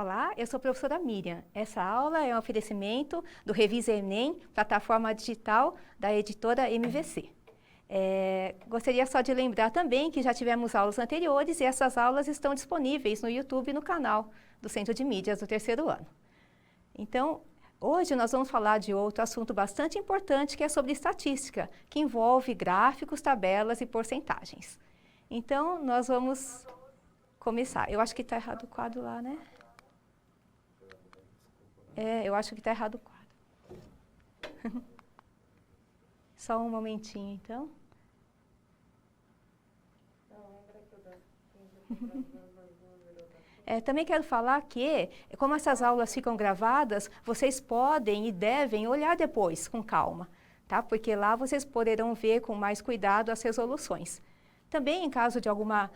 Olá, eu sou a professora Miriam. Essa aula é um oferecimento do Revisa Enem, plataforma digital da editora MVC. Gostaria só de lembrar também que já tivemos aulas anteriores e essas aulas estão disponíveis no YouTube e no canal do Centro de Mídias do terceiro ano. Então, hoje nós vamos falar de outro assunto bastante importante que é sobre estatística, que envolve gráficos, tabelas e porcentagens. Então, nós vamos começar. Eu acho que está errado o quadro lá, né? Eu acho que está errado o quadro. Só um momentinho, então. Também quero falar que, como essas aulas ficam gravadas, vocês podem e devem olhar depois, com calma, tá? Porque lá vocês poderão ver com mais cuidado as resoluções. Também, em caso de alguma,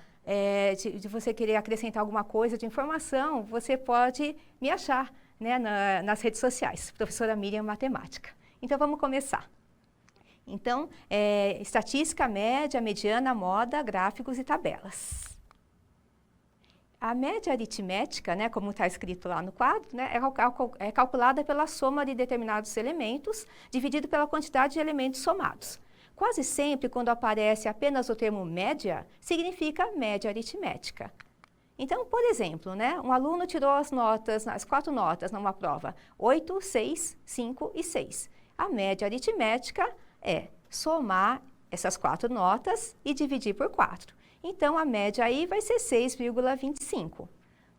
de você querer acrescentar alguma coisa de informação, você pode me achar, né, nas redes sociais, professora Miriam Matemática. Então, vamos começar. Então, estatística, média, mediana, moda, gráficos e tabelas. A média aritmética, né, como está escrito lá no quadro, né, é calculada pela soma de determinados elementos, dividido pela quantidade de elementos somados. Quase sempre, quando aparece apenas o termo média, significa média aritmética. Então, por exemplo, né, um aluno tirou as 4 notas numa prova, 8, 6, 5 e 6. A média aritmética é somar essas 4 notas e dividir por 4. Então, a média aí vai ser 6,25.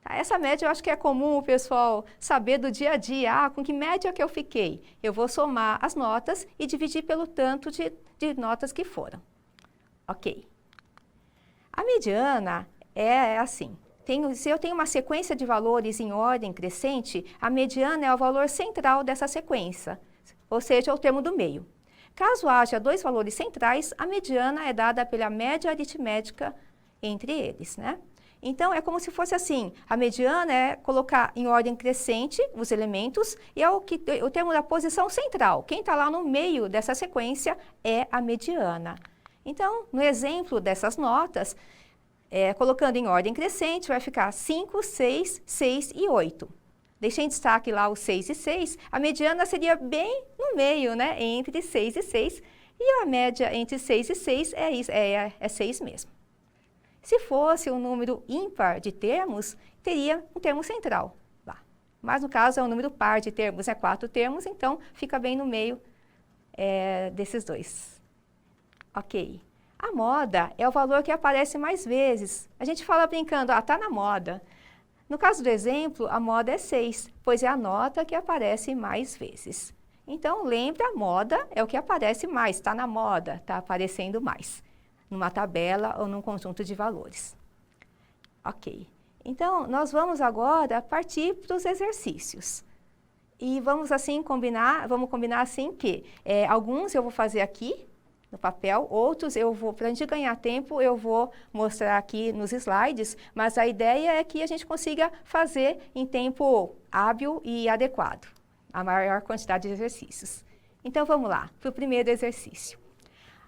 Tá? Essa média eu acho que é comum o pessoal saber do dia a dia. Com que média que eu fiquei? Eu vou somar as notas e dividir pelo tanto de notas que foram. Ok. A mediana é assim. Se eu tenho uma sequência de valores em ordem crescente, a mediana é o valor central dessa sequência, ou seja, o termo do meio. Caso haja 2 valores centrais, a mediana é dada pela média aritmética entre eles, né? Então, é como se fosse assim, a mediana é colocar em ordem crescente os elementos e é o termo da posição central. Quem está lá no meio dessa sequência é a mediana. Então, no exemplo dessas notas, colocando em ordem crescente, vai ficar 5, 6, 6 e 8. Deixei em destaque lá o 6 e 6, a mediana seria bem no meio, né, entre 6 e 6, e a média entre 6 e 6 é 6 mesmo. Se fosse um número ímpar de termos, teria um termo central lá. Mas no caso é um número par de termos, 4 termos, então fica bem no meio desses dois. Ok. A moda é o valor que aparece mais vezes. A gente fala brincando, está na moda. No caso do exemplo, a moda é 6, pois é a nota que aparece mais vezes. Então, lembra, a moda é o que aparece mais, está na moda, está aparecendo mais, numa tabela ou num conjunto de valores. Ok. Então, nós vamos agora partir para os exercícios. E vamos assim combinar assim que alguns eu vou fazer aqui, no papel, outros para a gente ganhar tempo, eu vou mostrar aqui nos slides, mas a ideia é que a gente consiga fazer em tempo hábil e adequado, a maior quantidade de exercícios. Então, vamos lá, para o primeiro exercício.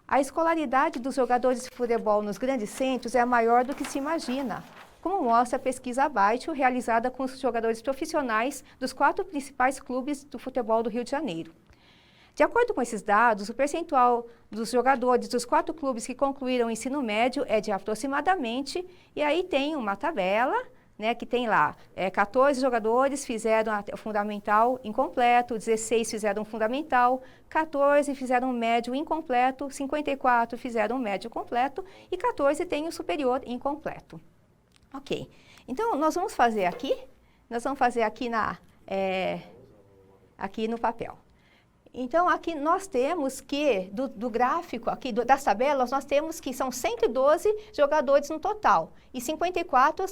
A escolaridade dos jogadores de futebol nos grandes centros é maior do que se imagina, como mostra a pesquisa abaixo, realizada com os jogadores profissionais dos 4 principais clubes do futebol do Rio de Janeiro. De acordo com esses dados, o percentual dos jogadores dos 4 clubes que concluíram o ensino médio é de aproximadamente, e aí tem uma tabela, né, que tem lá, 14 jogadores fizeram o fundamental incompleto, 16 fizeram o fundamental, 14 fizeram o médio incompleto, 54 fizeram o médio completo e 14 têm o superior incompleto. Ok, então nós vamos fazer aqui, aqui no papel. Então, aqui nós temos que, do gráfico, aqui das tabelas, nós temos que são 112 jogadores no total. E 54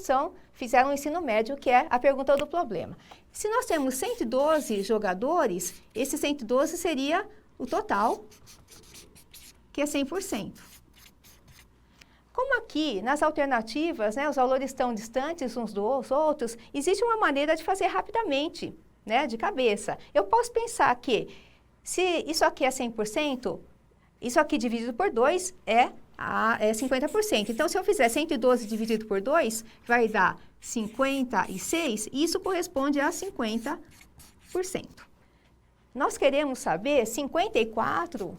fizeram o ensino médio, que é a pergunta do problema. Se nós temos 112 jogadores, esse 112 seria o total, que é 100%. Como aqui, nas alternativas, né, os valores estão distantes uns dos outros, existe uma maneira de fazer rapidamente, né, de cabeça. Eu posso pensar que se isso aqui é 100%, isso aqui dividido por 2 é é 50%. Então, se eu fizer 112 dividido por 2, vai dar 56, e isso corresponde a 50%. Nós queremos saber 54,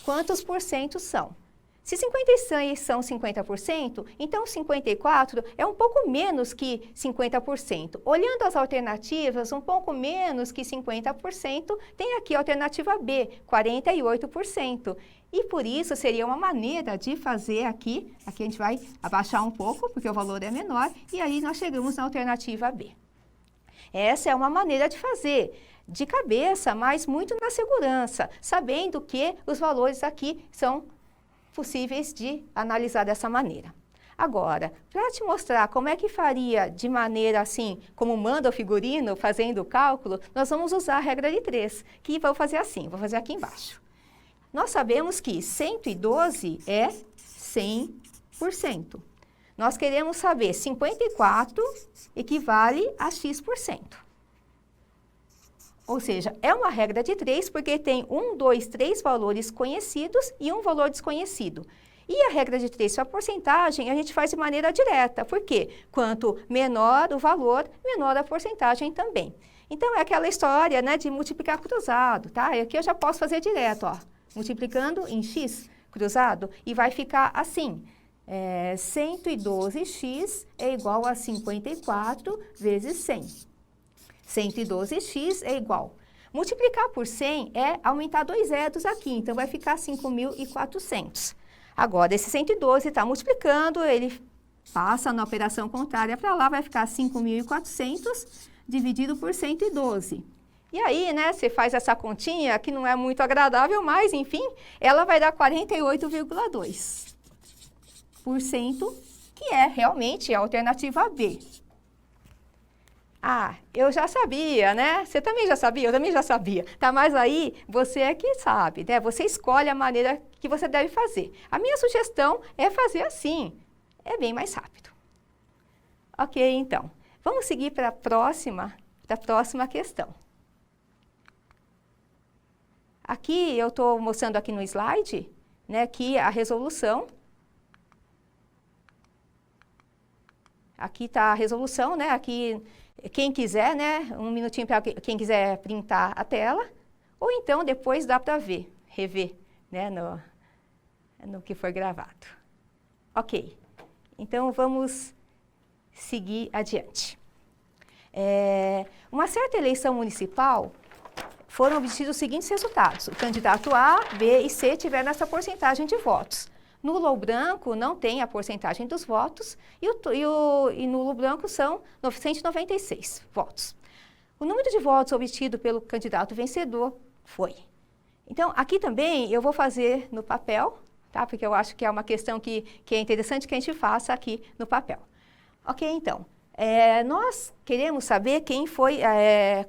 quantos por cento são? Se 56 são 50%, então 54 é um pouco menos que 50%. Olhando as alternativas, um pouco menos que 50%, tem aqui a alternativa B, 48%. E por isso seria uma maneira de fazer aqui a gente vai abaixar um pouco, porque o valor é menor, e aí nós chegamos na alternativa B. Essa é uma maneira de fazer, de cabeça, mas muito na segurança, sabendo que os valores aqui são possíveis de analisar dessa maneira. Agora, para te mostrar como é que faria de maneira assim, como manda o figurino, fazendo o cálculo, nós vamos usar a regra de 3, que vou fazer assim, vou fazer aqui embaixo. Nós sabemos que 112 é 100%. Nós queremos saber 54 equivale a x%. Ou seja, é uma regra de 3, porque tem 1, 2, 3 valores conhecidos e um valor desconhecido. E a regra de 3 para a porcentagem, a gente faz de maneira direta. Por quê? Quanto menor o valor, menor a porcentagem também. Então, é aquela história, né, de multiplicar cruzado, tá? E aqui eu já posso fazer direto, ó. Multiplicando em x cruzado, e vai ficar assim. 112x é igual a 54 vezes 100. 112x é igual. Multiplicar por 100 é aumentar 2 zeros aqui, então vai ficar 5.400. Agora, esse 112 está multiplicando, ele passa na operação contrária para lá, vai ficar 5.400 dividido por 112. E aí, né, você faz essa continha, que não é muito agradável, mas, enfim, ela vai dar 48,2%, que é realmente a alternativa B. Ah, eu já sabia, né? Você também já sabia? Eu também já sabia. Tá, mas aí você é que sabe, né? Você escolhe a maneira que você deve fazer. A minha sugestão é fazer assim. É bem mais rápido. Ok, então. Vamos seguir para a próxima questão. Aqui eu estou mostrando aqui no slide, né, que a resolução. Aqui está a resolução, né? Aqui, quem quiser, né? Um minutinho para quem quiser printar a tela. Ou então, depois dá para rever, né? No que foi gravado. Ok. Então, vamos seguir adiante. Uma certa eleição municipal, foram obtidos os seguintes resultados. O candidato A, B e C tiveram essa porcentagem de votos. Nulo ou branco não tem a porcentagem dos votos e nulo branco são 996 votos. O número de votos obtido pelo candidato vencedor foi. Então, aqui também eu vou fazer no papel, tá? Porque eu acho que é uma questão que é interessante que a gente faça aqui no papel. Ok, então. Nós queremos saber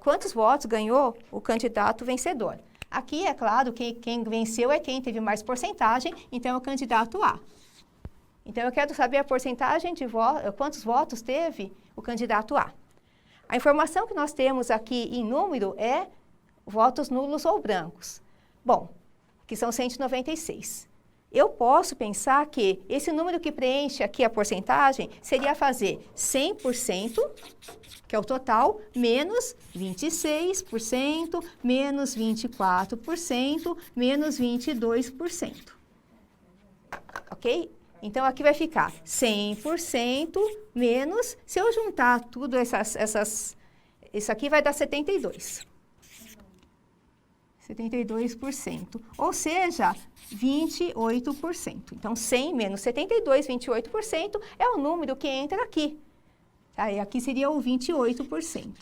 quantos votos ganhou o candidato vencedor. Aqui, é claro, quem venceu é quem teve mais porcentagem, então é o candidato A. Então, eu quero saber a porcentagem de quantos votos teve o candidato A. A informação que nós temos aqui em número é votos nulos ou brancos. Bom, que são 196. Eu posso pensar que esse número que preenche aqui a porcentagem seria fazer 100%, que é o total, menos 26%, menos 24%, menos 22%. Ok? Então, aqui vai ficar 100% menos, se eu juntar tudo isso aqui vai dar 72%. 72%, ou seja, 28%. Então, 100 menos 72, 28% é o número que entra aqui. Tá? E aqui seria o 28%.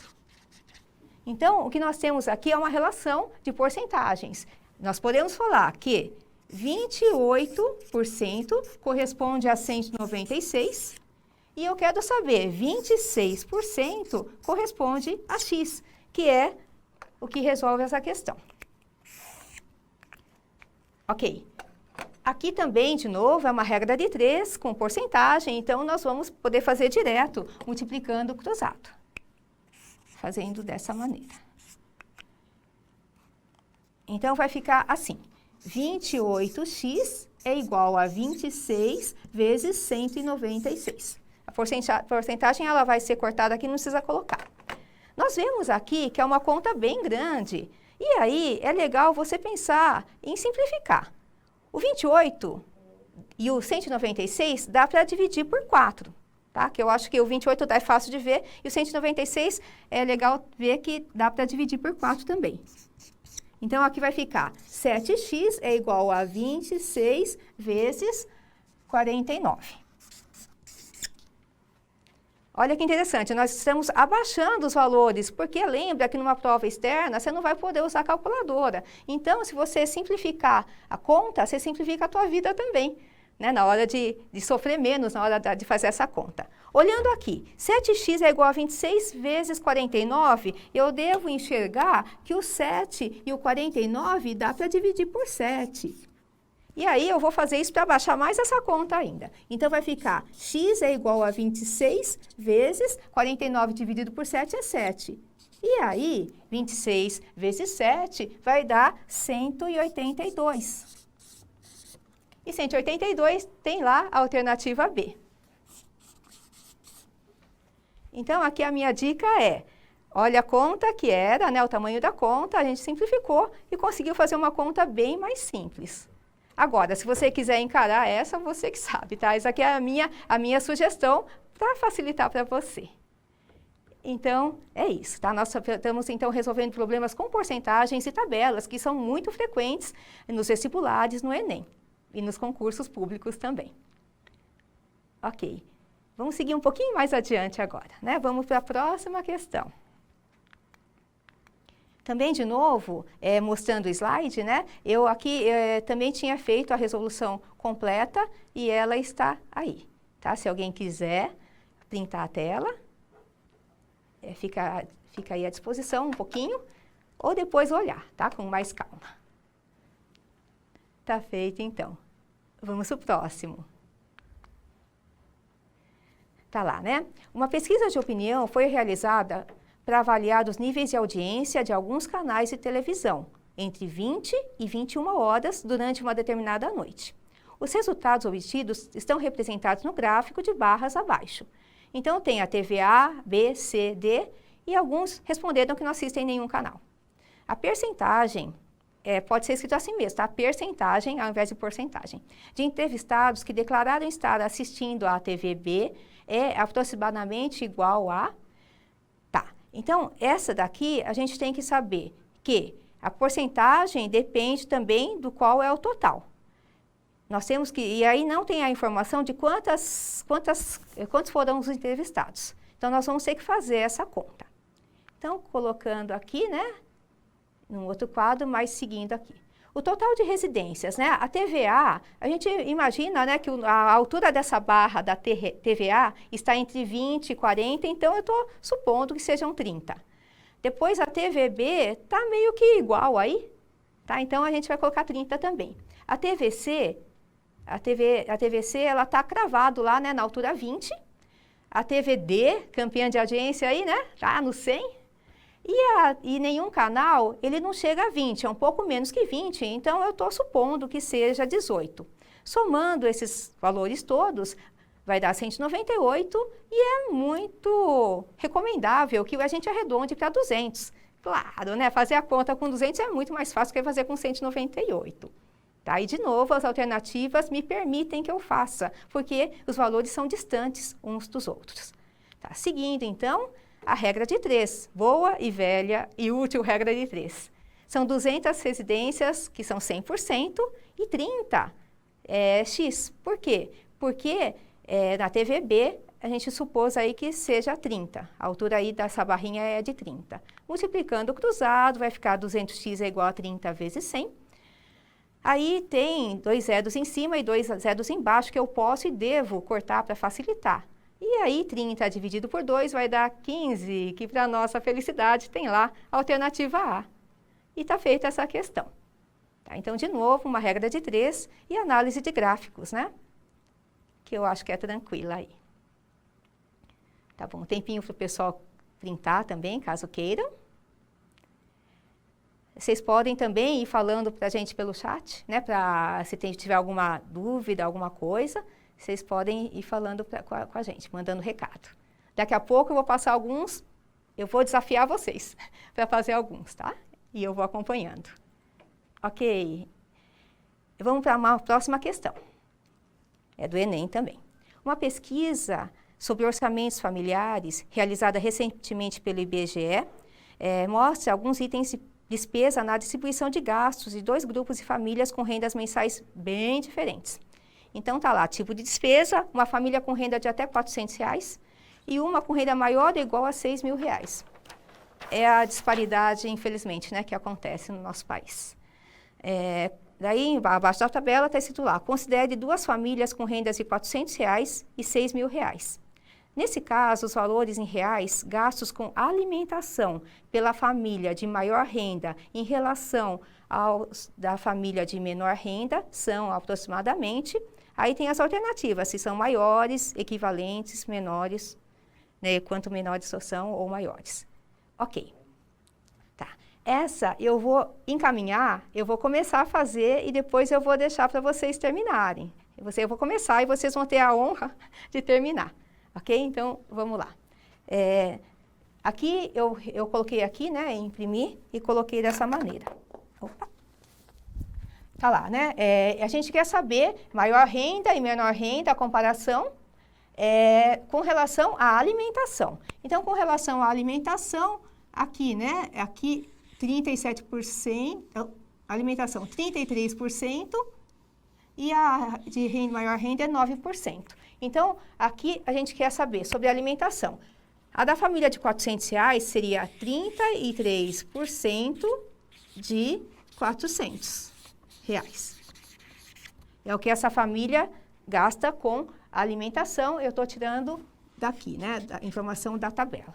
Então, o que nós temos aqui é uma relação de porcentagens. Nós podemos falar que 28% corresponde a 196 e eu quero saber 26% corresponde a x, que é o que resolve essa questão. Ok. Aqui também, de novo, é uma regra de 3 com porcentagem, então nós vamos poder fazer direto, multiplicando o cruzado. Fazendo dessa maneira. Então, vai ficar assim. 28x é igual a 26 vezes 196. A porcentagem ela vai ser cortada aqui, não precisa colocar. Nós vemos aqui que é uma conta bem grande. E aí, é legal você pensar em simplificar. O 28 e o 196 dá para dividir por 4, tá? Que eu acho que o 28 é fácil de ver e o 196 é legal ver que dá para dividir por 4 também. Então, aqui vai ficar 7x é igual a 26 vezes 49. Olha que interessante, nós estamos abaixando os valores, porque lembra que numa prova externa você não vai poder usar a calculadora. Então, se você simplificar a conta, você simplifica a tua vida também, né? Na hora de sofrer menos, na hora de fazer essa conta. Olhando aqui, 7x é igual a 26 vezes 49, eu devo enxergar que o 7 e o 49 dá para dividir por 7. E aí, eu vou fazer isso para baixar mais essa conta ainda. Então, vai ficar x é igual a 26 vezes 49 dividido por 7 é 7. E aí, 26 vezes 7 vai dar 182. E 182 tem lá a alternativa B. Então, aqui a minha dica é, olha a conta que era, né, o tamanho da conta, a gente simplificou e conseguiu fazer uma conta bem mais simples. Agora, se você quiser encarar essa, você que sabe, tá? Essa aqui é a minha sugestão para facilitar para você. Então, é isso, tá? Nós estamos, então, resolvendo problemas com porcentagens e tabelas, que são muito frequentes nos vestibulares, no Enem, e nos concursos públicos também. Ok, vamos seguir um pouquinho mais adiante agora, né? Vamos para a próxima questão. Também, de novo, mostrando o slide, né? Eu aqui também tinha feito a resolução completa e ela está aí, tá? Se alguém quiser printar a tela, fica aí à disposição um pouquinho, ou depois olhar, tá? Com mais calma. Tá feito, então. Vamos para o próximo. Tá lá, né? Uma pesquisa de opinião foi realizada para avaliar os níveis de audiência de alguns canais de televisão, entre 20 e 21 horas durante uma determinada noite. Os resultados obtidos estão representados no gráfico de barras abaixo. Então, tem a TV A, B, C, D, e alguns responderam que não assistem nenhum canal. A percentagem, pode ser escrito assim mesmo, tá? Percentagem ao invés de porcentagem, de entrevistados que declararam estar assistindo à TV B é aproximadamente igual a... Então, essa daqui, a gente tem que saber que a porcentagem depende também do qual é o total. Nós temos que, e aí não tem a informação de quantos foram os entrevistados. Então, nós vamos ter que fazer essa conta. Então, colocando aqui, né, num outro quadro, mas seguindo aqui. O total de residências, né, a TVA, a gente imagina, né, que a altura dessa barra da TVA está entre 20 e 40, então eu estou supondo que sejam 30. Depois a TVB está meio que igual aí, tá? Então a gente vai colocar 30 também. A TVC, ela está cravado lá, né, na altura 20. A TVD, campeã de audiência aí, né, tá no 100. E nenhum canal, ele não chega a 20, é um pouco menos que 20, então eu estou supondo que seja 18. Somando esses valores todos, vai dar 198 e é muito recomendável que a gente arredonde para 200. Claro, né? Fazer a conta com 200 é muito mais fácil que fazer com 198. Tá? E, de novo, as alternativas me permitem que eu faça, porque os valores são distantes uns dos outros. Tá? Seguindo, então, a regra de 3, boa e velha e útil regra de 3. São 200 residências que são 100% e 30 X. Por quê? Porque na TVB a gente supôs aí que seja 30. A altura aí dessa barrinha é de 30. Multiplicando o cruzado, vai ficar 200x é igual a 30 vezes 100. Aí tem 2 zeros em cima e 2 zeros embaixo que eu posso e devo cortar para facilitar. E aí, 30 dividido por 2 vai dar 15, que para nossa felicidade tem lá a alternativa A. E está feita essa questão. Tá? Então, de novo, uma regra de 3 e análise de gráficos, né? Que eu acho que é tranquila aí. Tá bom, um tempinho para o pessoal printar também, caso queiram. vocês podem também ir falando para a gente pelo chat, né? Se tiver alguma dúvida, alguma coisa, vocês podem ir falando com a gente, mandando recado. Daqui a pouco eu vou passar alguns, eu vou desafiar vocês para fazer alguns, tá? E eu vou acompanhando. Ok. Vamos para uma próxima questão. É do Enem também. Uma pesquisa sobre orçamentos familiares, realizada recentemente pelo IBGE, mostra alguns itens de despesa na distribuição de gastos de 2 grupos de famílias com rendas mensais bem diferentes. Então, tá lá, tipo de despesa, uma família com renda de até R$400 e uma com renda maior ou igual a R$6.000. É a disparidade, infelizmente, né, que acontece no nosso país. Daí, abaixo da tabela, está escrito lá, considere 2 famílias com rendas de R$400 e R$6.000. Nesse caso, os valores em reais gastos com alimentação pela família de maior renda em relação aos da família de menor renda são aproximadamente, aí tem as alternativas, se são maiores, equivalentes, menores, né, quanto menores são ou maiores. Ok. Tá. Essa eu vou encaminhar, eu vou começar a fazer e depois eu vou deixar para vocês terminarem. Eu vou começar e vocês vão ter a honra de terminar. Ok? Então, vamos lá. Aqui, eu coloquei aqui, né, imprimir e coloquei dessa maneira. Opa! Tá lá, né? A gente quer saber maior renda e menor renda, a comparação com relação à alimentação. Então, com relação à alimentação, aqui, né, aqui 37%, alimentação 33%, e a de maior renda é 9%. Então, aqui a gente quer saber sobre a alimentação. A da família de R$400 seria 33% de R$400. É o que essa família gasta com alimentação. Eu estou tirando daqui, né, da informação da tabela.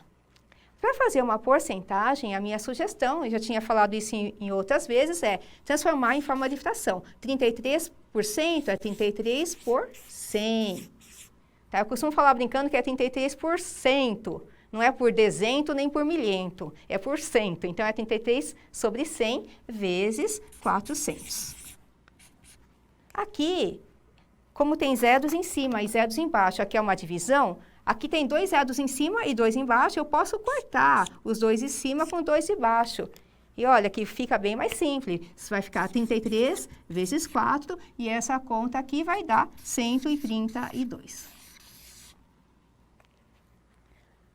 Para fazer uma porcentagem, a minha sugestão, eu já tinha falado isso em outras vezes, é transformar em forma de fração. 33% é 33 por 100. Tá? Eu costumo falar brincando que é 33%. Não é por dezento nem por milhento, é por cento. Então, é 33 sobre 100 vezes 400. Aqui, como tem zeros em cima e zeros embaixo, aqui é uma divisão, aqui tem 2 zeros em cima e 2 embaixo, eu posso cortar os 2 de cima com 2 de baixo. E olha, que fica bem mais simples. Isso vai ficar 33 vezes 4, e essa conta aqui vai dar 132.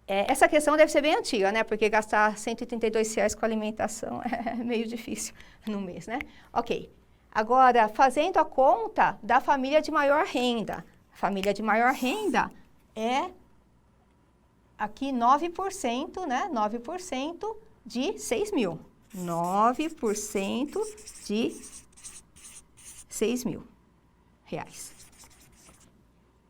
Essa questão deve ser bem antiga, né? Porque gastar R$132 com alimentação é meio difícil no mês, né? Ok. Agora, fazendo a conta da família de maior renda. A família de maior renda é aqui 9%, né? 9% de 6.000. 9% de R$6.000.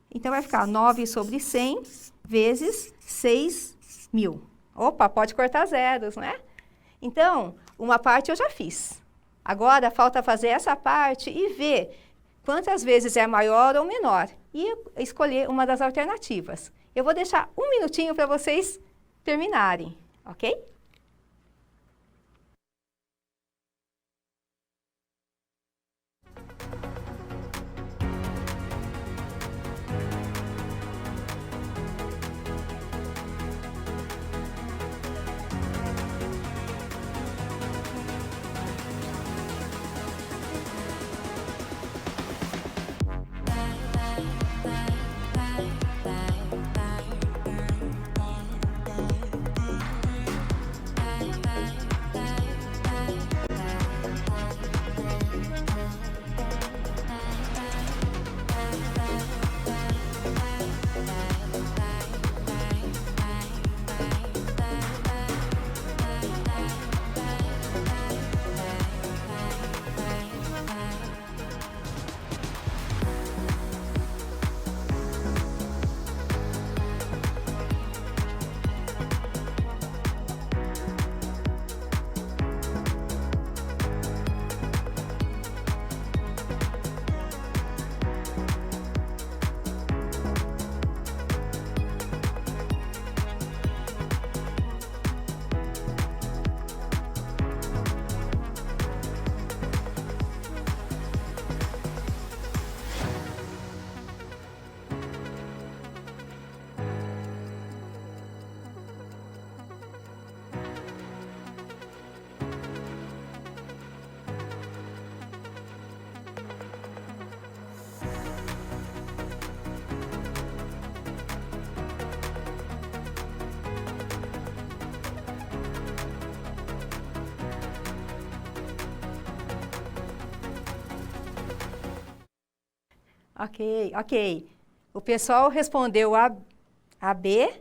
Então, vai ficar 9 sobre 100 vezes 6.000. Opa, pode cortar zeros, né? Então, uma parte eu já fiz. Agora, falta fazer essa parte e ver quantas vezes é maior ou menor. E escolher uma das alternativas. Eu vou deixar um minutinho para vocês terminarem, ok? Ok. O pessoal respondeu a B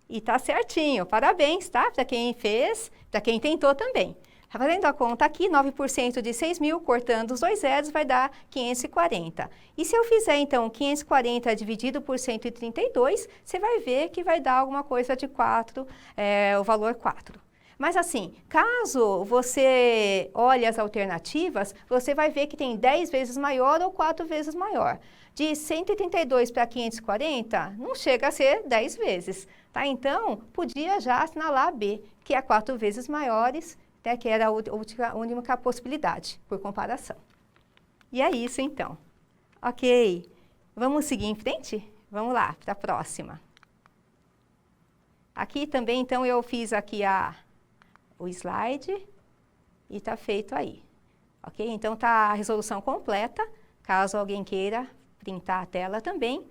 e tá certinho. Parabéns, tá? Para quem fez, para quem tentou também. Fazendo a conta aqui, 9% de 6.000, cortando os dois zeros, vai dar 540. E se eu fizer, então, 540 dividido por 132, você vai ver que vai dar alguma coisa de 4, o valor 4. Mas assim, caso você olhe as alternativas, você vai ver que tem 10 vezes maior ou 4 vezes maior. De 132 para 540, não chega a ser 10 vezes, tá? Então, podia já assinalar B, que é 4 vezes maiores, né, que era a única possibilidade, por comparação. E é isso, então. Ok, vamos seguir em frente? Vamos lá, para a próxima. Aqui também, então, eu fiz aqui o slide e está feito aí. Ok? Então, está a resolução completa, caso alguém queira printar a tela também.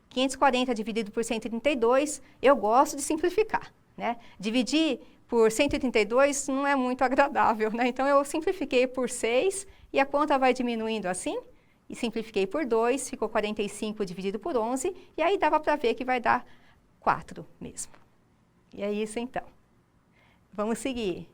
540 dividido por 132, eu gosto de simplificar, né? Dividir por 132 não é muito agradável, né? Então, eu simplifiquei por 6 e a conta vai diminuindo assim. E simplifiquei por 2, ficou 45 dividido por 11. E aí, dava para ver que vai dar 4 mesmo. E é isso, então. Vamos seguir.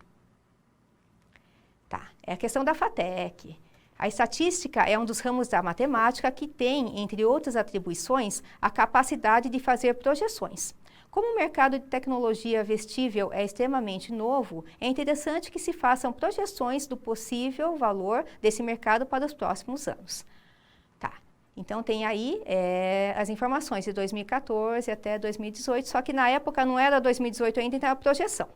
Tá, é a questão da FATEC. A estatística é um dos ramos da matemática que tem, entre outras atribuições, a capacidade de fazer projeções. Como o mercado de tecnologia vestível é extremamente novo, é interessante que se façam projeções do possível valor desse mercado para os próximos anos. Tá, então tem aí as informações de 2014 até 2018, só que na época não era 2018 ainda, então era a projeção.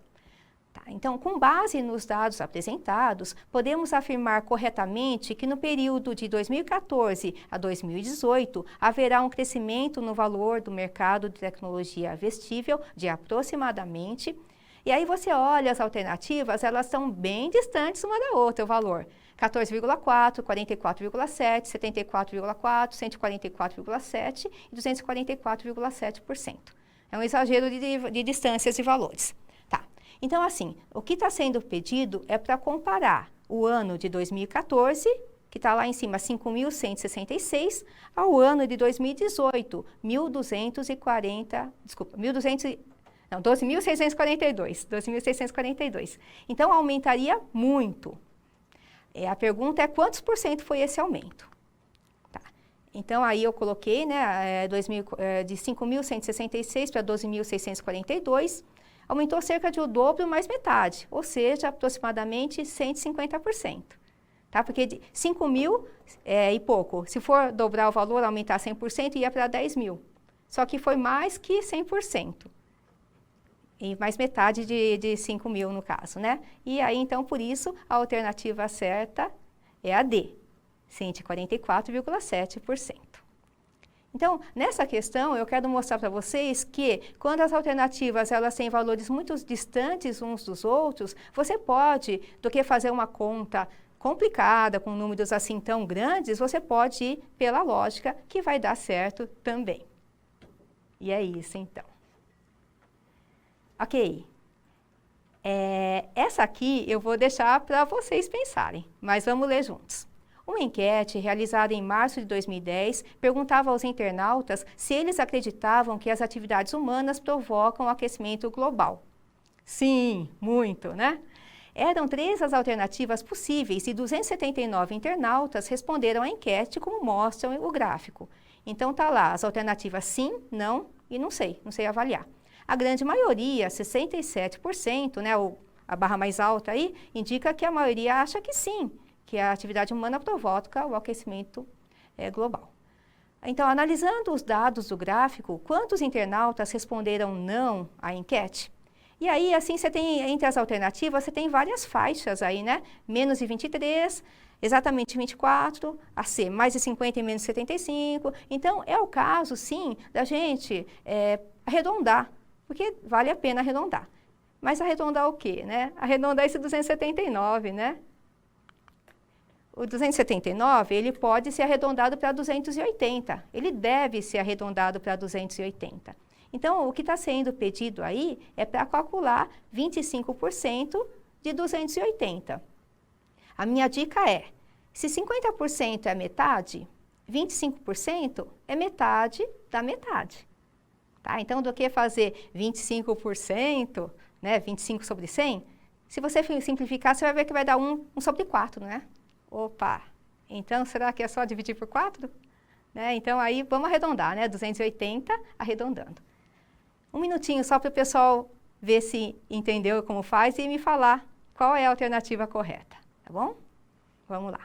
Então, com base nos dados apresentados, podemos afirmar corretamente que no período de 2014 a 2018, haverá um crescimento no valor do mercado de tecnologia vestível de aproximadamente, e aí você olha as alternativas, elas são bem distantes uma da outra, o valor. 14,4, 44,7, 74,4, 144,7 e 244,7%. É um exagero de distâncias de valores. Então, assim, o que está sendo pedido é para comparar o ano de 2014, que está lá em cima, 5.166, ao ano de 2018, 12.642. Então, aumentaria muito. A pergunta é quantos por cento foi esse aumento? Tá. Então, aí eu coloquei, né, de 5.166 para 12.642, aumentou cerca de o dobro mais metade, ou seja, aproximadamente 150%. Tá? Porque de 5.000 e pouco, se for dobrar o valor, aumentar 100%, ia para 10.000. Só que foi mais que 100%. E mais metade de 5.000 no caso, né? E aí, então, por isso, a alternativa certa é a D, 144,7%. Então, nessa questão, eu quero mostrar para vocês que, quando as alternativas elas têm valores muito distantes uns dos outros, você pode, do que fazer uma conta complicada, com números assim tão grandes, você pode ir pela lógica, que vai dar certo também. E é isso, então. Ok. Essa aqui eu vou deixar para vocês pensarem, mas vamos ler juntos. Uma enquete realizada em março de 2010 perguntava aos internautas se eles acreditavam que as atividades humanas provocam o aquecimento global. Sim, muito, né? Eram 3 as alternativas possíveis e 279 internautas responderam à enquete, como mostra o gráfico. Então, tá lá as alternativas sim, não e não sei avaliar. A grande maioria, 67%, né, a barra mais alta aí, indica que a maioria acha que sim, que a atividade humana provoca o aquecimento global. Então, analisando os dados do gráfico, quantos internautas responderam não à enquete? E aí, assim, você tem, entre as alternativas, você tem várias faixas aí, né? Menos de 23, exatamente 24, a C, mais de 50 e menos de 75. Então, é o caso, sim, da gente arredondar, porque vale a pena arredondar. Mas arredondar o quê, né? Arredondar esse 279, né? O 279, ele pode ser arredondado para 280. Ele deve ser arredondado para 280. Então, o que está sendo pedido aí é para calcular 25% de 280. A minha dica é, se 50% é metade, 25% é metade da metade. Tá? Então, do que fazer 25%, né, 25 sobre 100, se você simplificar, você vai ver que vai dar 1 sobre 4, não é? Opa! Então, será que é só dividir por 4? Né? Então, aí, vamos arredondar, né? 280, arredondando. Um minutinho só para o pessoal ver se entendeu como faz e me falar qual é a alternativa correta, tá bom? Vamos lá.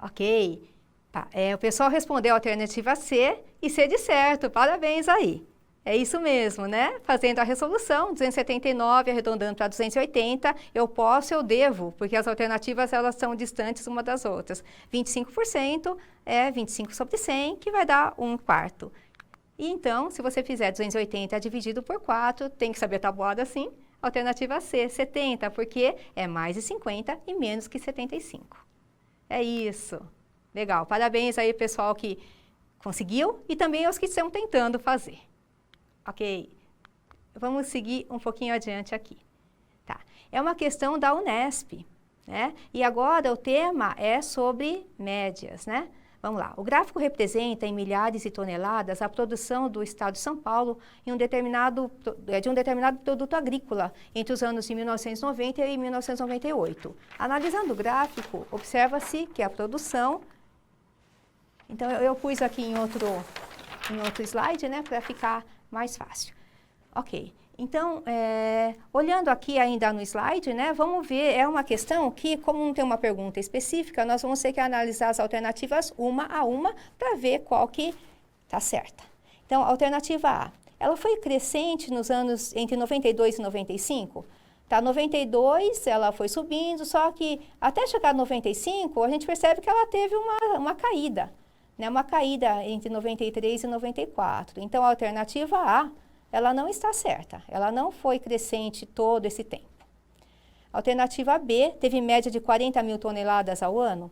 Ok. Tá. O pessoal respondeu a alternativa C e C de certo. Parabéns aí. É isso mesmo, né? Fazendo a resolução, 279 arredondando para 280, eu posso, eu devo, porque as alternativas elas são distantes uma das outras. 25% é 25 sobre 100, que vai dar 1/4. E então, se você fizer 280 dividido por 4, tem que saber a tabuada assim. Alternativa C, 70, porque é mais de 50 e menos que 75. É isso. Legal. Parabéns aí, pessoal, que conseguiu e também aos que estão tentando fazer. Ok. Vamos seguir um pouquinho adiante aqui. Tá. É uma questão da Unesp, né? E agora o tema é sobre médias, né? Vamos lá. O gráfico representa em milhares de toneladas a produção do estado de São Paulo de um determinado produto agrícola entre os anos de 1990 e 1998. Analisando o gráfico, observa-se que a produção... Então, eu pus aqui em outro slide, né, para ficar mais fácil. Ok. Então, olhando aqui ainda no slide, né, vamos ver, é uma questão que, como não tem uma pergunta específica, nós vamos ter que analisar as alternativas uma a uma para ver qual que está certa. Então, a alternativa A, ela foi crescente nos anos entre 92 e 95? Tá, 92 ela foi subindo, só que até chegar a 95, a gente percebe que ela teve uma caída, né, uma caída entre 93 e 94. Então, a alternativa A, ela não está certa, ela não foi crescente todo esse tempo. Alternativa B, teve média de 40 mil toneladas ao ano.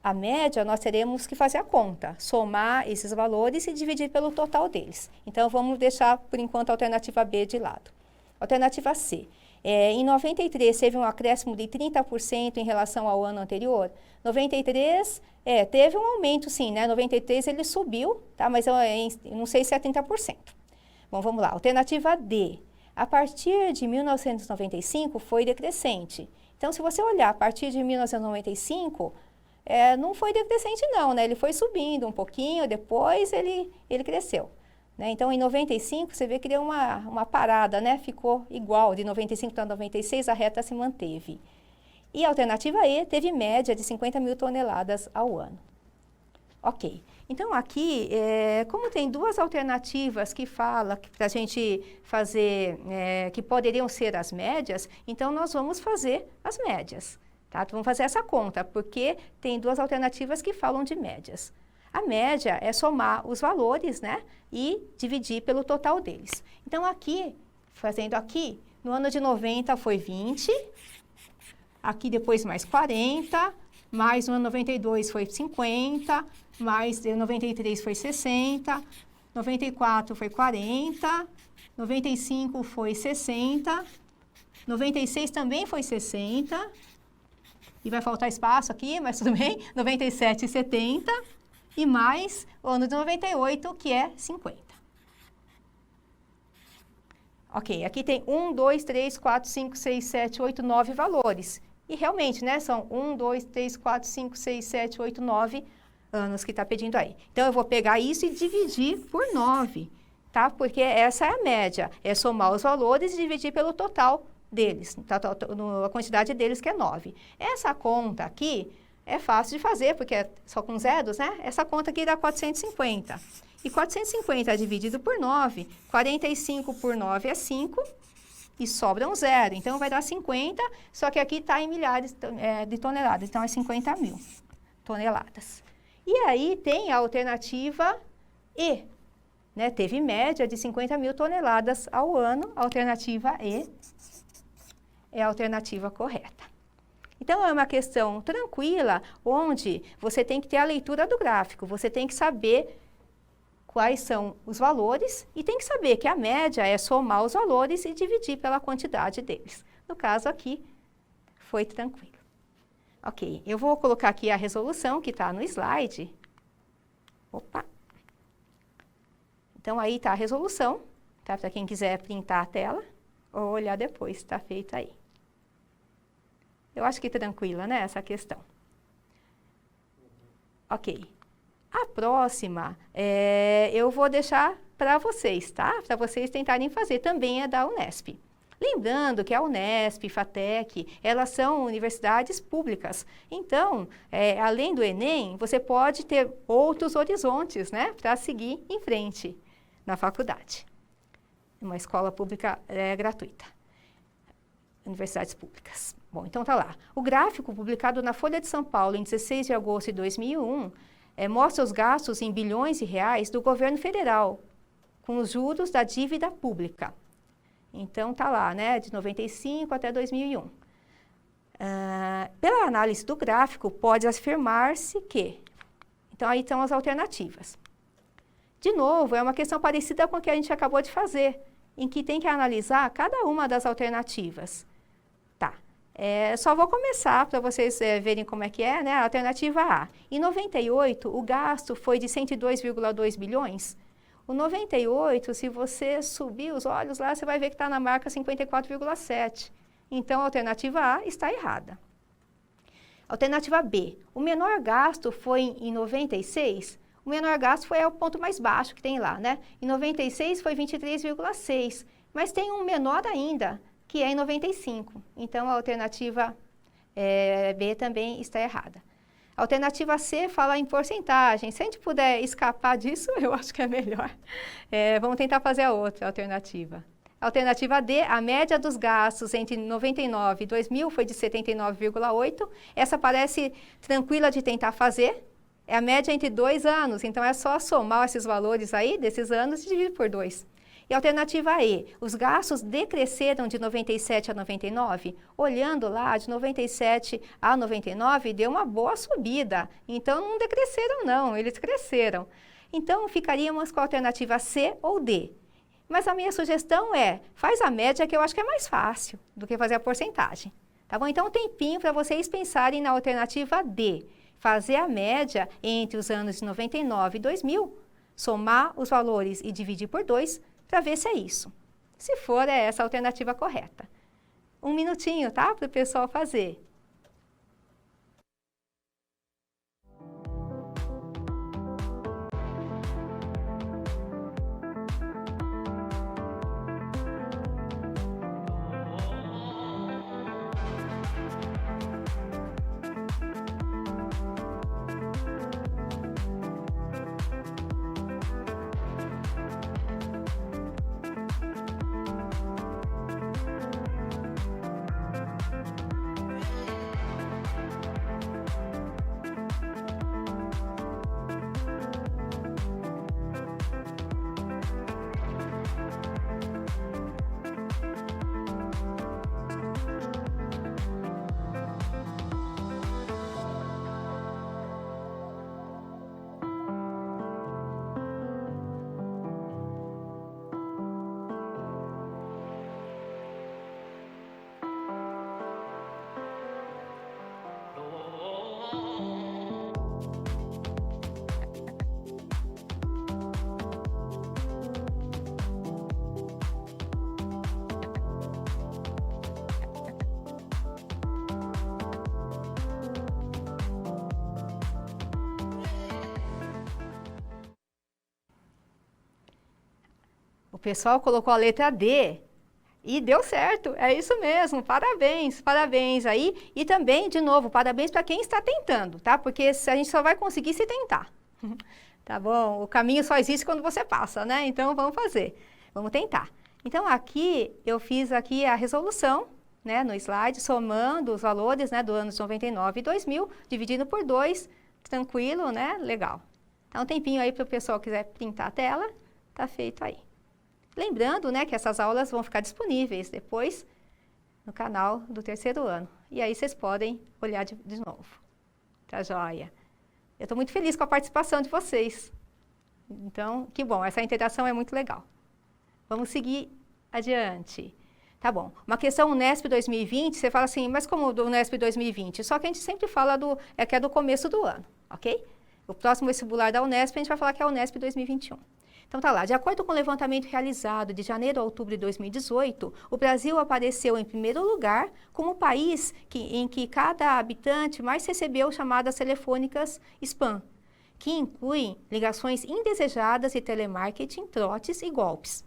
A média, nós teremos que fazer a conta, somar esses valores e dividir pelo total deles. Então, vamos deixar, por enquanto, a alternativa B de lado. Alternativa C, em 93, teve um acréscimo de 30% em relação ao ano anterior. 93, teve um aumento, sim, né? 93 ele subiu, tá? Mas eu não sei se é 30%. Bom, vamos lá. Alternativa D. A partir de 1995 foi decrescente. Então, se você olhar a partir de 1995, não foi decrescente não, né? Ele foi subindo um pouquinho, depois ele cresceu. Né? Então, em 95, você vê que deu uma parada, né? Ficou igual, de 95 para 96, a reta se manteve. E a alternativa E teve média de 50 mil toneladas ao ano. Ok. Então, aqui, como tem duas alternativas que fala para a gente fazer, que poderiam ser as médias, então nós vamos fazer as médias. Tá? Vamos fazer essa conta, porque tem duas alternativas que falam de médias. A média é somar os valores, né, e dividir pelo total deles. Então, aqui, fazendo aqui, no ano de 90 foi 20, aqui depois mais 40, mais no ano 92 foi 50, mais em 93 foi 60, 94 foi 40, 95 foi 60, 96 também foi 60. E vai faltar espaço aqui, mas tudo bem. 97 e 70. E mais o ano de 98, que é 50. Ok, aqui tem 1, 2, 3, 4, 5, 6, 7, 8, 9 valores. E realmente, né, são 1, 2, 3, 4, 5, 6, 7, 8, 9 anos que está pedindo aí. Então, eu vou pegar isso e dividir por 9, tá? Porque essa é a média, é somar os valores e dividir pelo total deles, a quantidade deles que é 9. Essa conta aqui é fácil de fazer, porque é só com zeros, né? Essa conta aqui dá 450. E 450 dividido por 9, 45 por 9 é 5, e sobra um zero. Então, vai dar 50, só que aqui está em milhares de toneladas, então é 50 mil toneladas. E aí tem a alternativa E, né? Teve média de 50 mil toneladas ao ano, a alternativa E é a alternativa correta. Então, é uma questão tranquila, onde você tem que ter a leitura do gráfico, você tem que saber quais são os valores e tem que saber que a média é somar os valores e dividir pela quantidade deles. No caso aqui, foi tranquilo. Ok, eu vou colocar aqui a resolução que está no slide. Opa! Então, aí está a resolução, tá? Para quem quiser printar a tela ou olhar depois, está feita aí. Eu acho que tranquila, né, essa questão. Ok. A próxima, eu vou deixar para vocês, tá? Para vocês tentarem fazer, também é da Unesp. Lembrando que a Unesp, FATEC, elas são universidades públicas. Então, além do Enem, você pode ter outros horizontes, né? Para seguir em frente na faculdade. Uma escola pública gratuita. Universidades públicas. Bom, então tá lá. O gráfico publicado na Folha de São Paulo em 16 de agosto de 2001 mostra os gastos em bilhões de reais do governo federal com os juros da dívida pública. Então tá lá, né, de 95 até 2001. Pela análise do gráfico, pode afirmar-se que... Então aí estão as alternativas. De novo, é uma questão parecida com a que a gente acabou de fazer, em que tem que analisar cada uma das alternativas. Só vou começar para vocês verem como é que é, né? A alternativa A. Em 98, o gasto foi de 102,2 bilhões. O 98, se você subir os olhos lá, você vai ver que está na marca 54,7. Então, a alternativa A está errada. Alternativa B. O menor gasto foi em 96. O menor gasto foi o ponto mais baixo que tem lá, né? Em 96 foi 23,6. Mas tem um menor ainda, que é em 95. Então, a alternativa B também está errada. A alternativa C fala em porcentagem. Se a gente puder escapar disso, eu acho que é melhor. Vamos tentar fazer a outra alternativa. A alternativa D, a média dos gastos entre 99 e 2000 foi de 79,8. Essa parece tranquila de tentar fazer. É a média entre 2 anos, então é só somar esses valores aí, desses anos, e dividir por 2. E a alternativa E, os gastos decresceram de 97 a 99? Olhando lá, de 97 a 99, deu uma boa subida. Então, não decresceram não, eles cresceram. Então, ficaríamos com a alternativa C ou D. Mas a minha sugestão faz a média, que eu acho que é mais fácil do que fazer a porcentagem. Tá bom? Então, um tempinho para vocês pensarem na alternativa D. Fazer a média entre os anos de 99 e 2000, somar os valores e dividir por 2, para ver se é isso. Se for, é essa a alternativa correta. Um minutinho, tá? Para o pessoal fazer. pessoal colocou a letra D e deu certo, é isso mesmo, parabéns, parabéns aí. E também, de novo, parabéns para quem está tentando, tá? Porque a gente só vai conseguir se tentar, tá bom? O caminho só existe quando você passa, né? Então, vamos fazer, vamos tentar. Então, aqui, eu fiz aqui a resolução, né, no slide, somando os valores, né, do ano de 99 e 2000, dividindo por 2, tranquilo, né? Legal. Dá um tempinho aí para o pessoal que quiser printar a tela, tá feito aí. Lembrando, né, que essas aulas vão ficar disponíveis depois no canal do terceiro ano. E aí vocês podem olhar de novo. Tá joia? Eu estou muito feliz com a participação de vocês. Então, que bom, essa interação é muito legal. Vamos seguir adiante. Tá bom. Uma questão Unesp 2020, você fala assim, mas como do Unesp 2020? Só que a gente sempre fala que é do começo do ano, ok? O próximo vestibular da Unesp, a gente vai falar que é a Unesp 2021. Então tá lá, de acordo com o levantamento realizado de janeiro a outubro de 2018, o Brasil apareceu em primeiro lugar como o país em que cada habitante mais recebeu chamadas telefônicas spam, que incluem ligações indesejadas e telemarketing, trotes e golpes.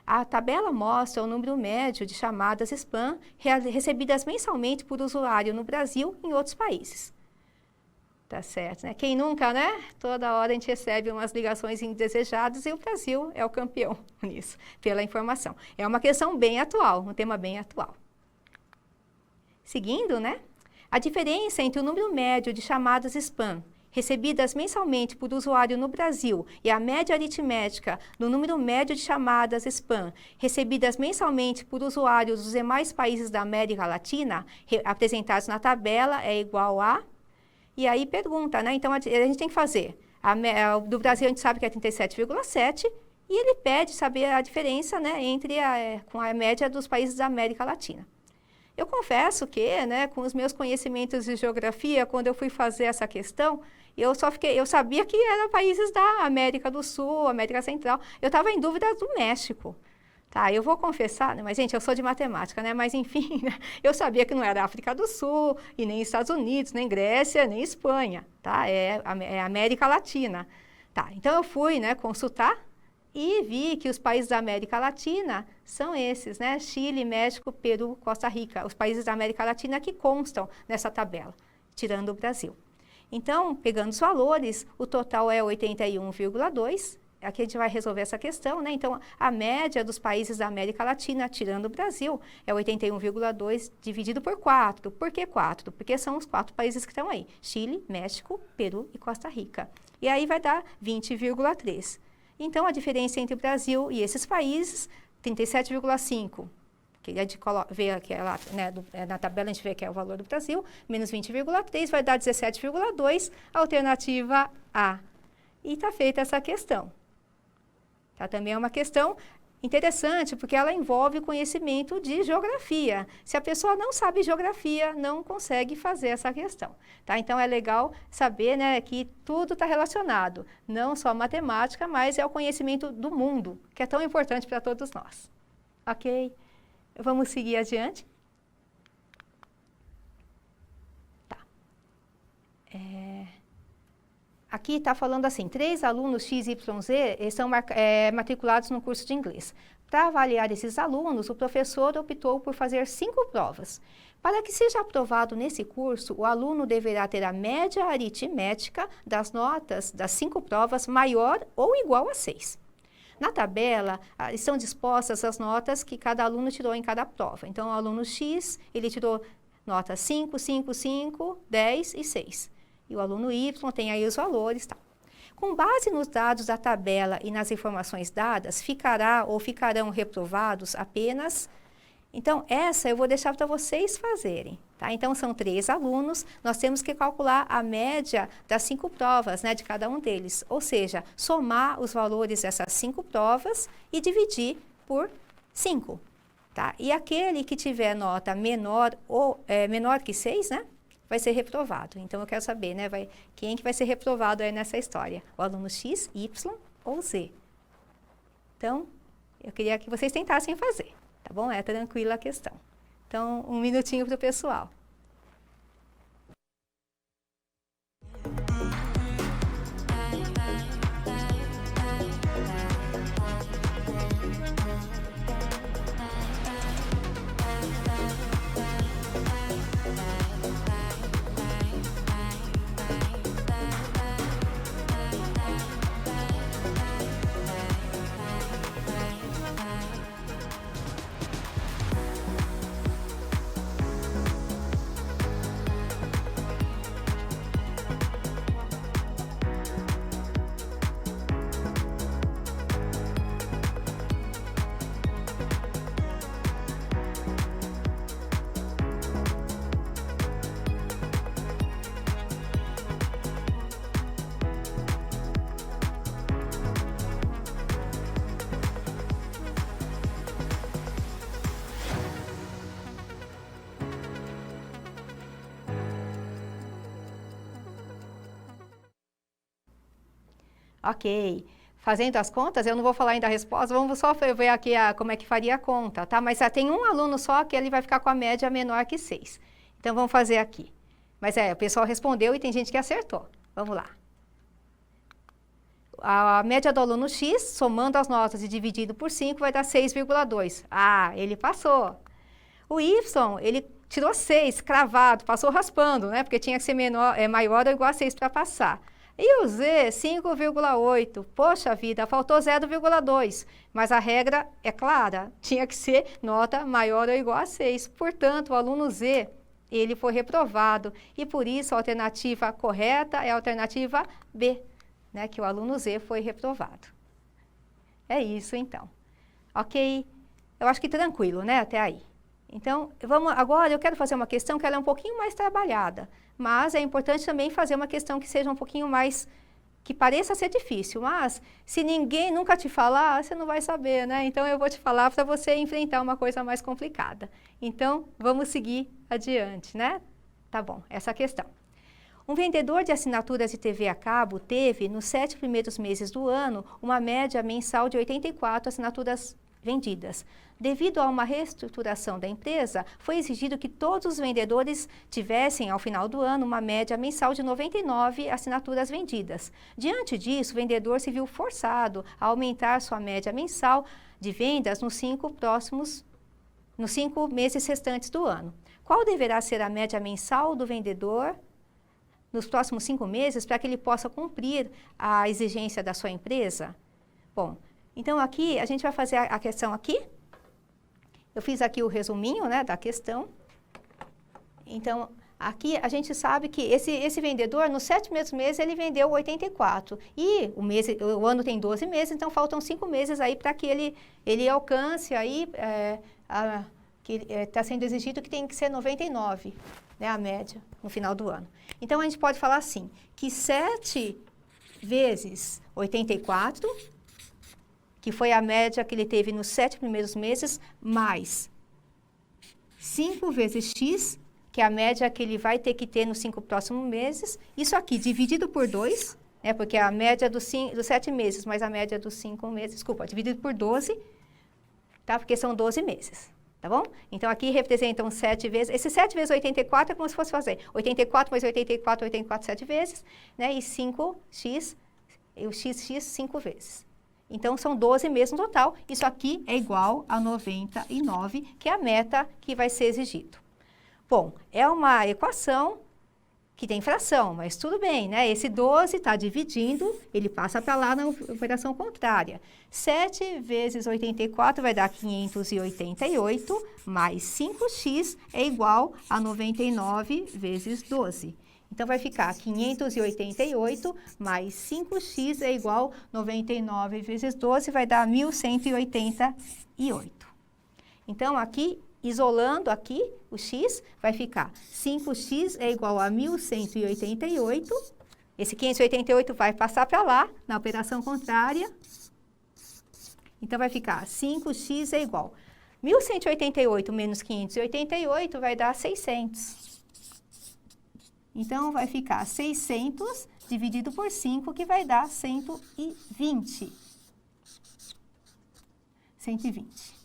A tabela mostra o número médio de chamadas spam recebidas mensalmente por usuário no Brasil e em outros países. Tá certo, né? Quem nunca, né? Toda hora a gente recebe umas ligações indesejadas e o Brasil é o campeão nisso, pela informação. É uma questão bem atual, um tema bem atual. Seguindo, né? A diferença entre o número médio de chamadas spam recebidas mensalmente por usuário no Brasil e a média aritmética do número médio de chamadas spam recebidas mensalmente por usuários dos demais países da América Latina, apresentados na tabela, é igual a... E aí pergunta, né? Então, a gente tem que fazer. Do Brasil, a gente sabe que é 37,7 e ele pede saber a diferença, né, com a média dos países da América Latina. Eu confesso que, né, com os meus conhecimentos de geografia, quando eu fui fazer essa questão, eu sabia que eram países da América do Sul, América Central. Eu estava em dúvida do México. Tá, eu vou confessar, mas gente, eu sou de matemática, né? Mas enfim, né? Eu sabia que não era África do Sul, e nem Estados Unidos, nem Grécia, nem Espanha, tá? É América Latina. Tá, então eu fui, né, consultar e vi que os países da América Latina são esses, né? Chile, México, Peru, Costa Rica, os países da América Latina que constam nessa tabela, tirando o Brasil. Então, pegando os valores, o total é 81,2. Aqui a gente vai resolver essa questão, né? Então, a média dos países da América Latina, tirando o Brasil, é 81,2 dividido por 4. Por que 4? Porque são os 4 países que estão aí. Chile, México, Peru e Costa Rica. E aí vai dar 20,3. Então, a diferença entre o Brasil e esses países, 37,5. Que a gente vê aqui, né, na tabela a gente vê que é o valor do Brasil, menos 20,3 vai dar 17,2, alternativa A. E está feita essa questão. Tá? Também é uma questão interessante, porque ela envolve conhecimento de geografia. Se a pessoa não sabe geografia, não consegue fazer essa questão. Tá? Então, é legal saber, né, que tudo está relacionado. Não só matemática, mas é o conhecimento do mundo, que é tão importante para todos nós. Ok? Vamos seguir adiante. Tá. Aqui está falando assim, 3 alunos XYZ estão matriculados no curso de inglês. Para avaliar esses alunos, o professor optou por fazer 5 provas. Para que seja aprovado nesse curso, o aluno deverá ter a média aritmética das notas das 5 provas maior ou igual a 6. Na tabela, estão dispostas as notas que cada aluno tirou em cada prova. Então, o aluno X, ele tirou nota 5, 5, 5, 10 e 6. E o aluno Y tem aí os valores, tá? Com base nos dados da tabela e nas informações dadas, ficarão reprovados apenas... Então, essa eu vou deixar para vocês fazerem, tá? Então, são 3 alunos, nós temos que calcular a média das 5 provas, né, de cada um deles. Ou seja, somar os valores dessas 5 provas e dividir por 5, tá? E aquele que tiver nota menor que 6, né? Vai ser reprovado. Então, eu quero saber, né, quem que vai ser reprovado aí nessa história? O aluno X, Y ou Z? Então, eu queria que vocês tentassem fazer, tá bom? É tranquila a questão. Então, um minutinho para o pessoal. Ok. Fazendo as contas, eu não vou falar ainda a resposta, vamos só ver aqui como é que faria a conta, tá? Mas tem um aluno só que ele vai ficar com a média menor que 6. Então, vamos fazer aqui. Mas o pessoal respondeu e tem gente que acertou. Vamos lá. A média do aluno X, somando as notas e dividido por 5, vai dar 6,2. Ah, ele passou. O Y, ele tirou 6, cravado, passou raspando, né? Porque tinha que ser maior ou igual a 6 para passar. E o Z, 5,8. Poxa vida, faltou 0,2. Mas a regra é clara, tinha que ser nota maior ou igual a 6. Portanto, o aluno Z, ele foi reprovado. E por isso a alternativa correta é a alternativa B, né? Que o aluno Z foi reprovado. É isso, então. Ok? Eu acho que tranquilo, né? Até aí. Então, agora eu quero fazer uma questão que ela é um pouquinho mais trabalhada, mas é importante também fazer uma questão que seja um pouquinho mais, que pareça ser difícil, mas se ninguém nunca te falar, você não vai saber, né? Então, eu vou te falar para você enfrentar uma coisa mais complicada. Então, vamos seguir adiante, né? Tá bom, essa questão. Um vendedor de assinaturas de TV a cabo teve, nos 7 primeiros meses do ano, uma média mensal de 84 assinaturas vendidas. Devido a uma reestruturação da empresa, foi exigido que todos os vendedores tivessem, ao final do ano, uma média mensal de 99 assinaturas vendidas. Diante disso, o vendedor se viu forçado a aumentar sua média mensal de vendas nos 5 meses restantes do ano. Qual deverá ser a média mensal do vendedor nos próximos 5 meses para que ele possa cumprir a exigência da sua empresa? Bom, então aqui a gente vai fazer a questão aqui. Eu fiz aqui o resuminho, né, da questão. Então, aqui a gente sabe que esse vendedor, nos 7 primeiros meses, ele vendeu 84. E o ano tem 12 meses, então faltam 5 meses aí para que ele alcance aí, que está sendo exigido que tem que ser 99, né, a média, no final do ano. Então, a gente pode falar assim, que 7 vezes 84... que foi a média que ele teve nos 7 primeiros meses, mais 5 vezes X, que é a média que ele vai ter que ter nos 5 próximos meses. Isso aqui, dividido por 2, né, porque a média dos 7 meses, mais a média dos 5 meses, desculpa, dividido por 12, tá? Porque são 12 meses, tá bom? Então, aqui representam 7 vezes, esse 7 vezes 84 é como se fosse fazer 84 mais 84, 7 vezes, né, e 5x, e o xx 5 vezes. Então, são 12 meses no total. Isso aqui é igual a 99, que é a meta que vai ser exigido. Bom, é uma equação que tem fração, mas tudo bem, né? Esse 12 está dividindo, ele passa para lá na operação contrária. 7 vezes 84 vai dar 588, mais 5x é igual a 99 vezes 12. Então, vai ficar 588 mais 5x é igual a 99 vezes 12, vai dar 1.188. Então, aqui, isolando aqui o x, vai ficar 5x é igual a 1.188. Esse 588 vai passar para lá, na operação contrária. Então, vai ficar 5x é igual a 1.188 menos 588 vai dar 600. Então, vai ficar 600 dividido por 5, que vai dar 120. 120.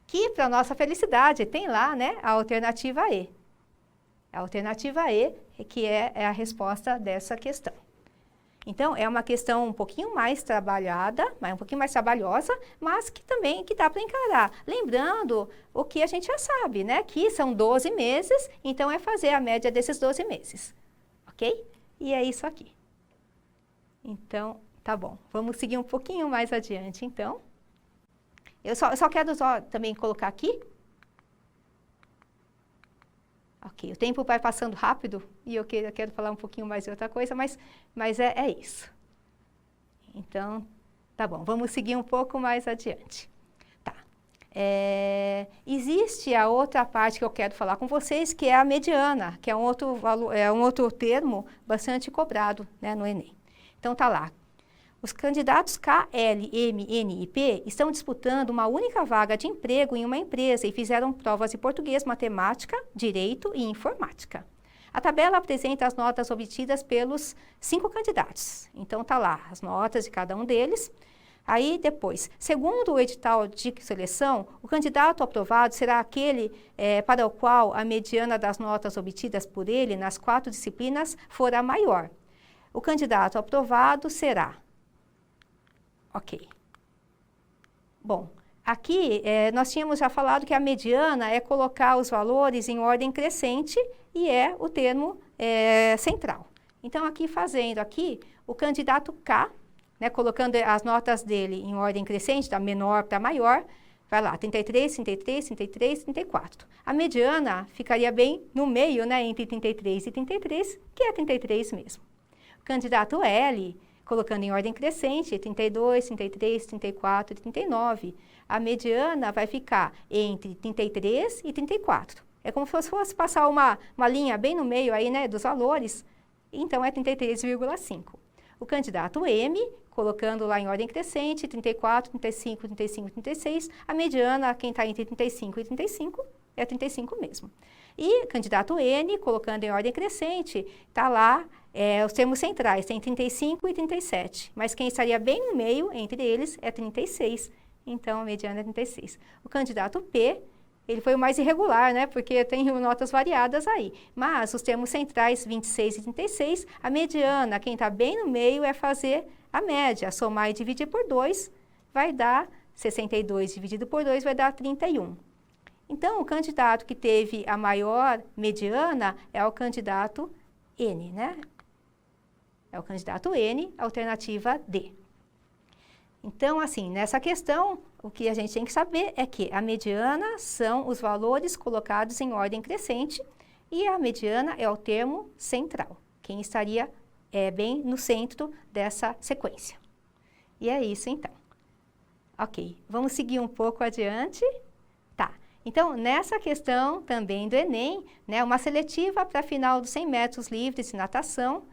Que, para nossa felicidade, tem lá, né, a alternativa E. A alternativa E, que é a resposta dessa questão. Então, é uma questão um pouquinho mais trabalhada, um pouquinho mais trabalhosa, mas que também dá para encarar. Lembrando o que a gente já sabe, né? Que são 12 meses, então é fazer a média desses 12 meses. Ok? E é isso aqui. Então, tá bom. Vamos seguir um pouquinho mais adiante, então. Eu só quero também colocar aqui. Ok, o tempo vai passando rápido e eu quero falar um pouquinho mais de outra coisa, mas é isso. Então, tá bom, vamos seguir um pouco mais adiante. Tá. Existe a outra parte que eu quero falar com vocês, que é a mediana, que é um outro termo bastante cobrado, né, no Enem. Então, tá lá. Os candidatos K, L, M, N e P estão disputando uma única vaga de emprego em uma empresa e fizeram provas de português, matemática, direito e informática. A tabela apresenta as notas obtidas pelos 5 candidatos. Então, está lá as notas de cada um deles. Aí, depois, segundo o edital de seleção, o candidato aprovado será aquele para o qual a mediana das notas obtidas por ele nas 4 disciplinas for a maior. O candidato aprovado será... Ok. Bom, aqui nós tínhamos já falado que a mediana é colocar os valores em ordem crescente e é o termo central. Então, aqui fazendo aqui, o candidato K, né, colocando as notas dele em ordem crescente, da menor para maior, vai lá, 33, 33, 33, 34. A mediana ficaria bem no meio, né, entre 33 e 33, que é 33 mesmo. O candidato L, colocando em ordem crescente, 32, 33, 34 e 39. A mediana vai ficar entre 33 e 34. É como se fosse passar uma linha bem no meio aí, né, dos valores, então é 33,5. O candidato M, colocando lá em ordem crescente, 34, 35, 35, 36, a mediana, quem está entre 35 e 35, é 35 mesmo. E candidato N, colocando em ordem crescente, está lá os termos centrais, tem 35 e 37, mas quem estaria bem no meio, entre eles, é 36, então a mediana é 36. O candidato P, ele foi o mais irregular, né, porque tem notas variadas aí, mas os termos centrais, 26 e 36, a mediana, quem está bem no meio, é fazer a média, somar e dividir por 2, vai dar 62 dividido por 2, vai dar 31. Então, o candidato que teve a maior mediana é o candidato N, né? É o candidato N, alternativa D. Então, assim, nessa questão, o que a gente tem que saber é que a mediana são os valores colocados em ordem crescente e a mediana é o termo central, quem estaria bem no centro dessa sequência. E é isso, então. Ok, vamos seguir um pouco adiante. Tá, então, nessa questão também do Enem, né, uma seletiva para a final dos 100 metros livres de natação,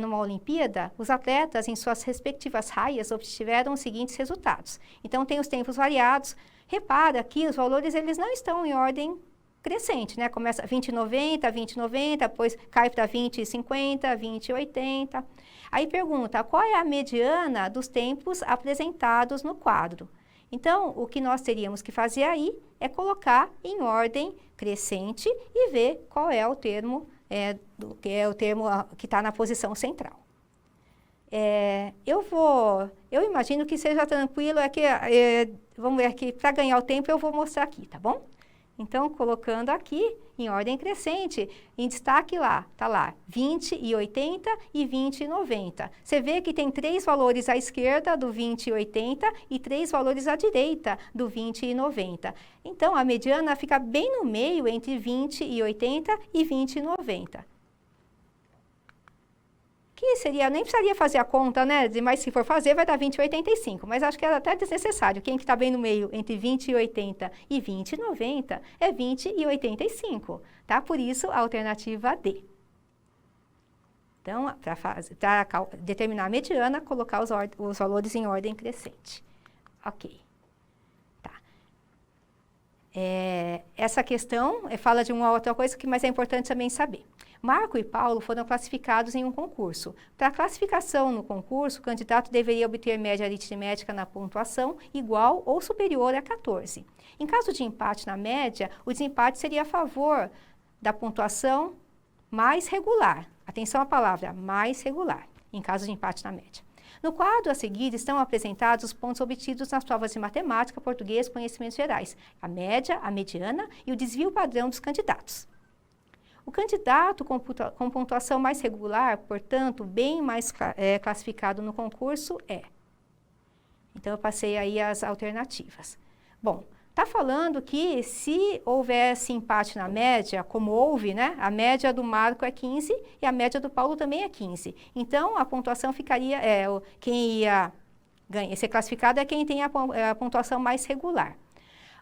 numa Olimpíada, os atletas, em suas respectivas raias, obtiveram os seguintes resultados. Então, tem os tempos variados. Repara que os valores eles não estão em ordem crescente, né? Começa 20,90, 20,90, depois cai para 20,50, 20,80. Aí pergunta, qual é a mediana dos tempos apresentados no quadro? Então, o que nós teríamos que fazer aí é colocar em ordem crescente e ver qual é o termo que está na posição central. Eu imagino que seja tranquilo, vamos ver aqui, para ganhar o tempo eu vou mostrar aqui, tá bom? Então, colocando aqui em ordem crescente, em destaque lá, tá lá, 20,80 e 20,90. Você vê que tem 3 valores à esquerda do 20,80 e 3 valores à direita do 20,90. Então, a mediana fica bem no meio entre 20,80 e 20,90. Que seria, nem precisaria fazer a conta, né? Mas se for fazer, vai dar 20,85. Mas acho que é até desnecessário. Quem que está bem no meio entre 20,80 e 20,90 é 20,85, tá? Por isso, a alternativa D. Então, para determinar a mediana, colocar os valores em ordem crescente. Ok. Tá. Essa questão fala de uma outra coisa, mas é importante também saber. Marco e Paulo foram classificados em um concurso. Para a classificação no concurso, o candidato deveria obter média aritmética na pontuação igual ou superior a 14. Em caso de empate na média, o desempate seria a favor da pontuação mais regular. Atenção à palavra, mais regular, em caso de empate na média. No quadro a seguir estão apresentados os pontos obtidos nas provas de matemática, português e conhecimentos gerais, a média, a mediana e o desvio padrão dos candidatos. O candidato com pontuação mais regular, portanto, bem mais classificado no concurso é. Então, eu passei aí as alternativas. Bom, está falando que se houvesse empate na média, como houve, né? A média do Marco é 15 e a média do Paulo também é 15. Então, a pontuação ficaria, quem ia ser classificado é quem tem a pontuação mais regular.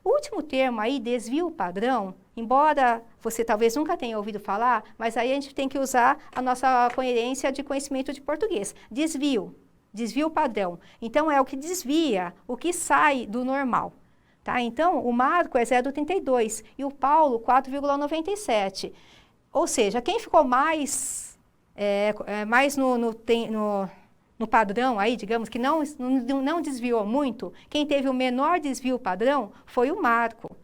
O último termo aí, desvio padrão, embora você talvez nunca tenha ouvido falar, mas aí a gente tem que usar a nossa coerência de conhecimento de português. Desvio padrão. Então, é o que desvia, o que sai do normal. Tá? Então, o Marco é 0,32 e o Paulo 4,97. Ou seja, quem ficou mais no padrão aí, digamos, que não desviou muito, quem teve o menor desvio padrão foi o Marco.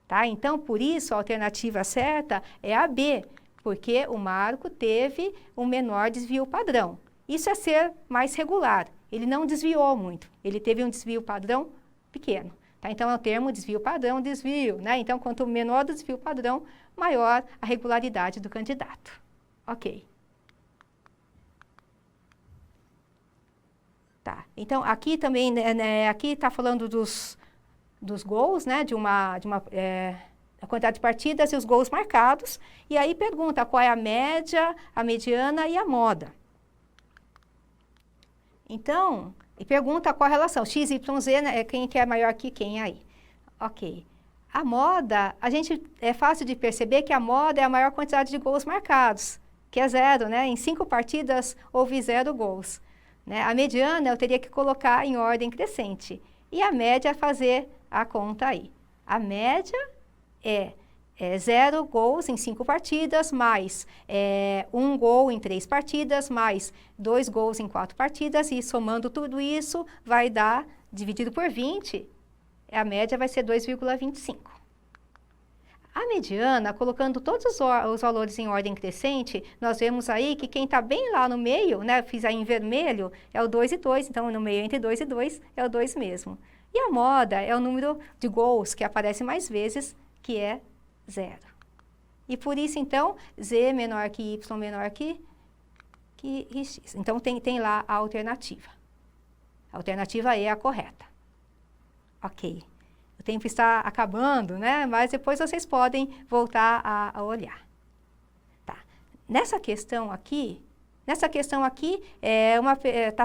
Tá? Então, por isso, a alternativa certa é a B, porque o Marco teve um menor desvio padrão. Isso é ser mais regular. Ele não desviou muito, ele teve um desvio padrão pequeno. Tá? Então, é o termo desvio padrão, desvio. Né? Então, quanto menor o desvio padrão, maior a regularidade do candidato. Ok. Tá. Então, aqui também, aqui está falando dos gols, né? A quantidade de partidas e os gols marcados. E aí pergunta qual é a média, a mediana e a moda. Então, e pergunta qual a relação, x, y, z, né, quem que é maior que quem aí. Ok. A moda, é fácil de perceber que a moda é a maior quantidade de gols marcados, que é 0, né? Em 5 partidas houve 0 gols. Né? A mediana eu teria que colocar em ordem crescente. E a média é fazer a conta aí. A média é 0 gols em 5 partidas, mais 1 gol em 3 partidas, mais 2 gols em 4 partidas, e somando tudo isso, vai dar, dividido por 20, a média vai ser 2,25. A mediana, colocando todos os valores em ordem crescente, nós vemos aí que quem está bem lá no meio, né, fiz aí em vermelho, é o 2 e 2, então no meio entre 2 e 2 é o 2 mesmo. E a moda é o número de gols que aparece mais vezes, que é 0. E por isso, então, z menor que y menor que x. Então, tem lá a alternativa. A alternativa é a correta. Ok. O tempo está acabando, né? Mas depois vocês podem voltar a olhar. Tá. Nessa questão aqui, está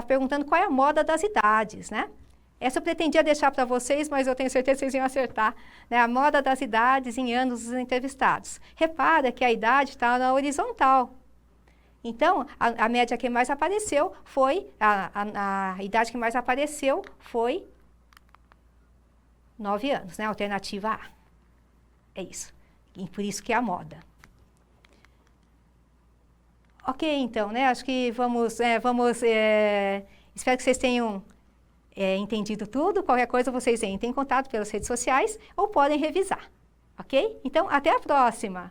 perguntando qual é a moda das idades, né? Essa eu pretendia deixar para vocês, mas eu tenho certeza que vocês iam acertar. Né? A moda das idades em anos dos entrevistados. Repara que a idade está na horizontal. Então, a média que mais apareceu foi, a idade que mais apareceu foi 9 anos, né? Alternativa A. É isso. E por isso que é a moda. Ok, então, né? Acho que espero que vocês tenham entendido tudo. Qualquer coisa vocês entrem em contato pelas redes sociais ou podem revisar. Ok? Então, até a próxima!